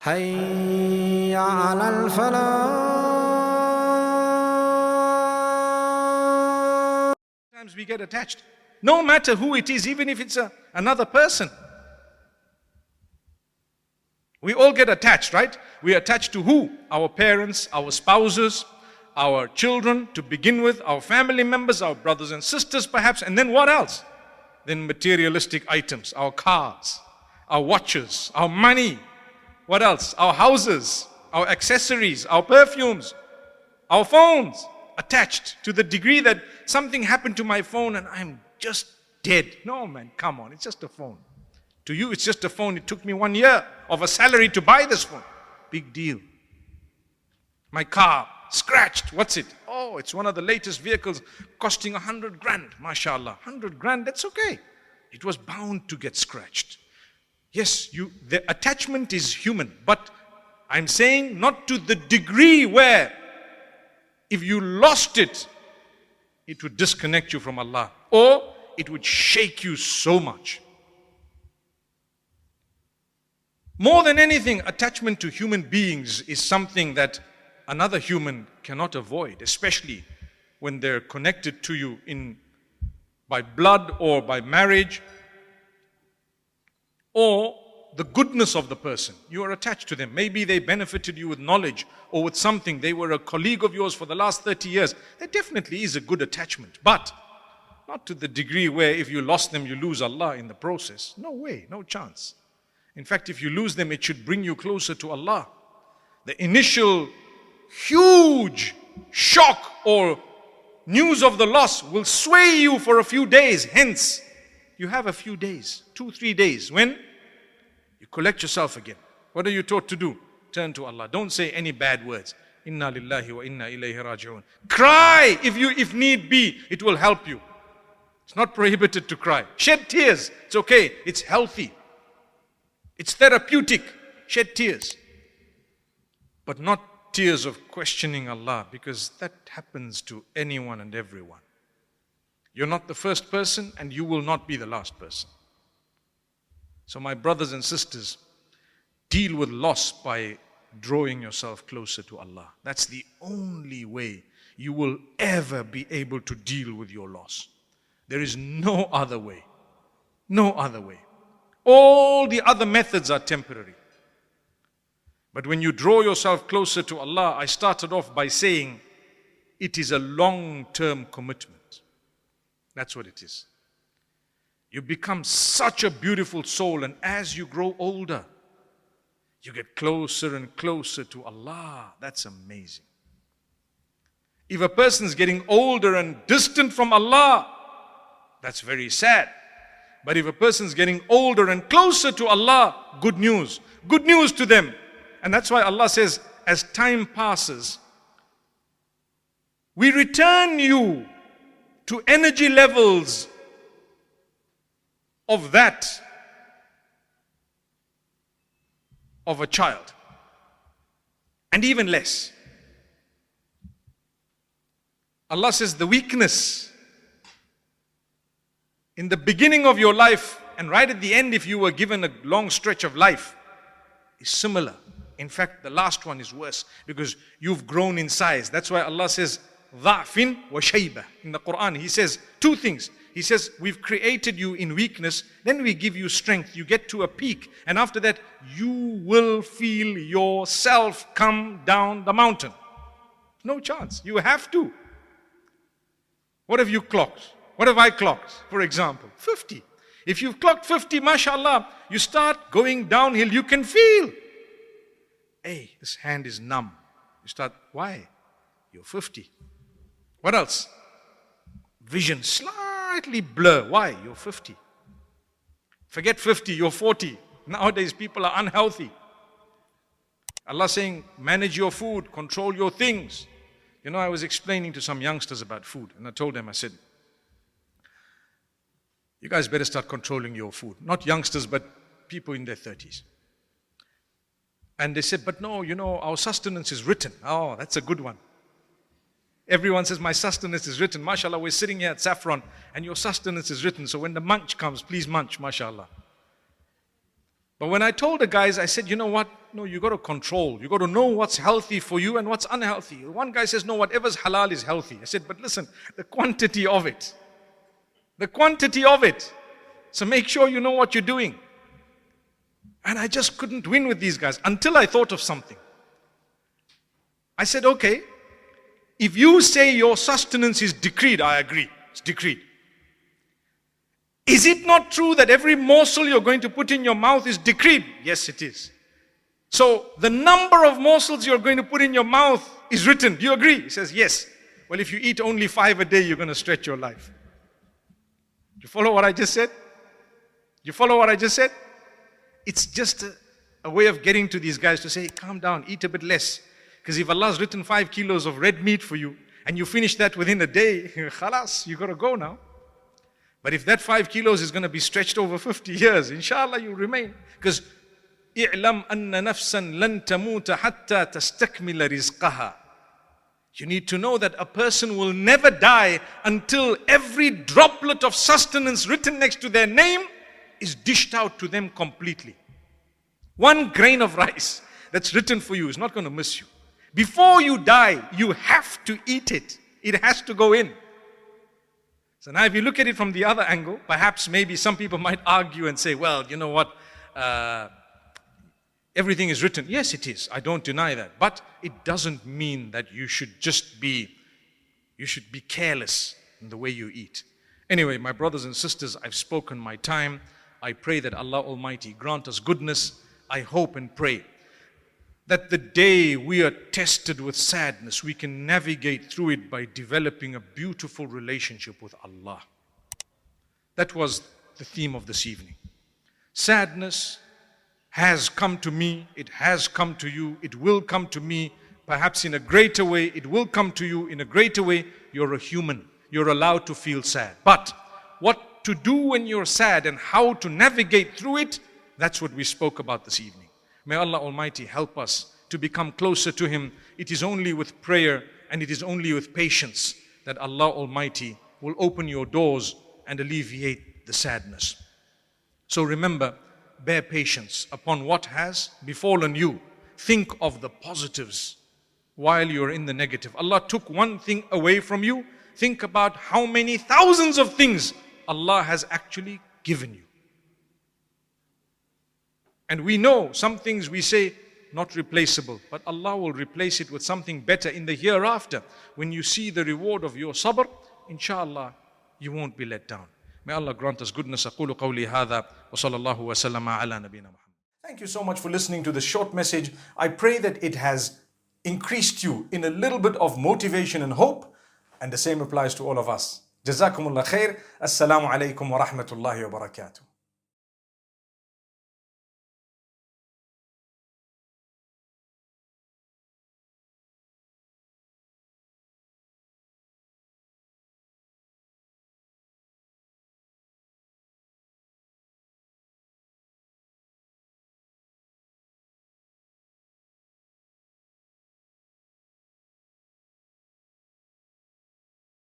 حي على الفلاح. Sometimes we get attached, no matter who it is, even if it's another person. We all get attached, right? We are attached to who? Our parents, our spouses, our children to begin with, our family members, our brothers and sisters perhaps, and then what else? Then materialistic items, our cars, our watches, our money. What else? Our houses, our accessories, our perfumes, our phones. Attached to the degree that something happened to my phone and I'm just dead. No man, come on, it's just a phone. To you it's just a phone. It took me 1 year of a salary to buy this phone. Big deal. My car, scratched. What's it? Oh, it's one of the latest vehicles costing 100 grand. MashaAllah. 100 grand, that's okay. It was bound to get scratched. Yes, the attachment is human, but I'm saying not to the degree where if you lost it, it would disconnect you from Allah, or it would shake you so much. More than anything, attachment to human beings is something that another human cannot avoid, especially when they're connected to you by blood or by marriage, or the goodness of the person. You are attached to them. Maybe they benefited you with knowledge or with something. They were a colleague of yours for the last 30 years. There definitely is a good attachment, but not to the degree where if you lost them, you lose Allah in the process. No way, no chance. In fact, if you lose them, it should bring you closer to Allah. The initial huge shock or news of the loss will sway you for a few days. Hence, you have a few days, 2-3 days, when you collect yourself again. What are you taught to do? Turn to Allah. Don't say any bad words. Inna lillahi wa inna ilayhi raji'un. Cry if need be. It will help you. It's not prohibited to cry. Shed tears. It's okay. It's healthy. It's therapeutic. Shed tears. But not tears of questioning Allah, because that happens to anyone and everyone. You're not the first person and you will not be the last person. So my brothers and sisters, deal with loss by drawing yourself closer to Allah. That's the only way you will ever be able to deal with your loss. There is no other way. No other way. All the other methods are temporary. But when you draw yourself closer to Allah, I started off by saying it is a long-term commitment. That's what it is. You become such a beautiful soul, and as you grow older, you get closer and closer to Allah. That's amazing. If a person's getting older and distant from Allah, that's very sad. But if a person's getting older and closer to Allah, good news. Good news to them. And that's why Allah says, as time passes, we return you to energy levels of that of a child, and even less. Allah says the weakness in the beginning of your life and right at the end, if you were given a long stretch of life, is similar. In fact, the last one is worse because you've grown in size. That's why Allah says ضعف وشيبة. In the Quran, He says two things. He says, we've created you in weakness, then we give you strength. You get to a peak, and after that, you will feel yourself come down the mountain. No chance. You have to. What have you clocked? What have I clocked, for example? 50. If you've clocked 50, mashallah, you start going downhill, you can feel. Hey, this hand is numb. You start, why? You're 50. What else? Vision slightly blur. Why? You're 50. Forget 50, you're 40. Nowadays people are unhealthy. Allah saying, manage your food, control your things. You know, I was explaining to some youngsters about food, and I told them, I said, you guys better start controlling your food. Not youngsters, but people in their 30s. And they said, but no, you know, our sustenance is written. Oh, that's a good one. Everyone says, my sustenance is written. MashaAllah, we're sitting here at Saffron and your sustenance is written. So when the munch comes, please munch, MashaAllah. But when I told the guys, I said, you know what? No, you got to control. You got to know what's healthy for you and what's unhealthy. One guy says, no, whatever's halal is healthy. I said, but listen, the quantity of it. The quantity of it. So make sure you know what you're doing. And I just couldn't win with these guys until I thought of something. I said, okay, if you say your sustenance is decreed, I agree, it's decreed. Is it not true that every morsel you're going to put in your mouth is decreed? Yes, it is. So the number of morsels you're going to put in your mouth is written. Do you agree? He says, yes. Well, if you eat only 5 a day, you're going to stretch your life. Do you follow what I just said? Do you follow what I just said? It's just a way of getting to these guys to say, calm down, eat a bit less. Because if Allah's written 5 kilos of red meat for you, and you finish that within a day, khalas, you got to go now. But if that 5 kilos is going to be stretched over 50 years, inshallah you remain. Because اعلم أن نفسا لن تموت حتى تستكمل رزقها. You need to know that a person will never die until every droplet of sustenance written next to their name is dished out to them completely. 1 grain of rice that's written for you is not going to miss you. Before you die, you have to eat it. It has to go in. So now if you look at it from the other angle, perhaps maybe some people might argue and say, well, you know what, everything is written. Yes, it is. I don't deny that. But it doesn't mean that you should be careless in the way you eat. Anyway, my brothers and sisters, I've spoken my time. I pray that Allah Almighty grant us goodness. I hope and pray that the day we are tested with sadness, we can navigate through it by developing a beautiful relationship with Allah. That was the theme of this evening. Sadness has come to me, it has come to you, it will come to me, perhaps in a greater way, it will come to you in a greater way. You're a human, you're allowed to feel sad. But what to do when you're sad and how to navigate through it, that's what we spoke about this evening. May Allah Almighty help us to become closer to Him. It is only with prayer and it is only with patience that Allah Almighty will open your doors and alleviate the sadness. So remember, bear patience upon what has befallen you. Think of the positives while you're in the negative. Allah took one thing away from you. Think about how many thousands of things Allah has actually given you. And we know some things we say not replaceable, but Allah will replace it with something better in the hereafter. When you see the reward of your sabr, inshallah, you won't be let down. May Allah grant us goodness. أقول قولي هذا وصلى الله وسلم على نبينا محمد. Thank you so much for listening to this short message. I pray that it has increased you in a little bit of motivation and hope, and the same applies to all of us. Jazakumullah khair. Assalamu alaikum wa rahmatullahi wa barakatuh.